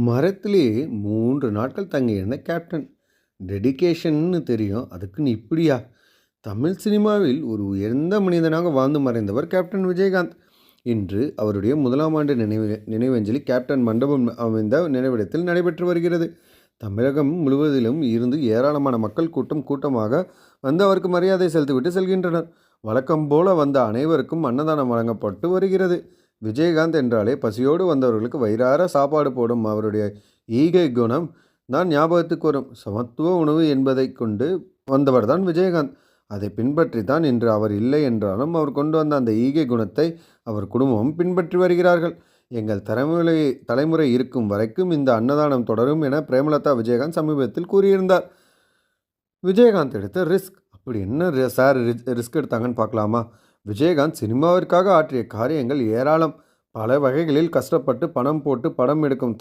மரத்திலேயே 3 நாட்கள் தங்கியிருந்த கேப்டன். டெடிகேஷன்னு தெரியும். அதுக்குன்னு இப்படியா? தமிழ் சினிமாவில் ஒரு உயர்ந்த மனிதனாக வாழ்ந்து மறைந்தவர் கேப்டன் விஜயகாந்த். இன்று அவருடைய 1ஆம் ஆண்டு நினைவஞ்சலி கேப்டன் மண்டபம் அமைந்த நினைவிடத்தில் நடைபெற்று வருகிறது. தமிழகம் முழுவதிலும் இருந்து ஏராளமான மக்கள் கூட்டமாக வந்து அவருக்கு மரியாதை செலுத்திவிட்டு செல்கின்றனர். வழக்கம் போல வந்த அனைவருக்கும் அன்னதானம் வழங்கப்பட்டு வருகிறது. விஜயகாந்த் என்றாலே பசியோடு வந்தவர்களுக்கு வயிறார சாப்பாடு போடும் அவருடைய ஈகை குணம் தான் ஞாபகத்துக்கு வரும். சமத்துவ உணவு என்பதை கொண்டு வந்தவர் தான் விஜயகாந்த். அதை பின்பற்றி தான் இன்று அவர் இல்லை என்றாலும் அவர் கொண்டு வந்த அந்த ஈகை குணத்தை அவர் குடும்பமும் பின்பற்றி வருகிறார்கள். எங்கள் தலைமுறை இருக்கும் வரைக்கும் இந்த அன்னதானம் தொடரும் என பிரேமலதா விஜயகாந்த் சமீபத்தில் கூறியிருந்தார். விஜயகாந்த் எடுத்த ரிஸ்க். அப்படி என்ன சார் ரிஸ்க் எடுத்தாங்கன்னு பார்க்கலாமா? விஜயகாந்த் சினிமாவிற்காக ஆற்றிய காரியங்கள் ஏராளம். பல வகைகளில் கஷ்டப்பட்டு பணம் போட்டு படம் எடுக்கும்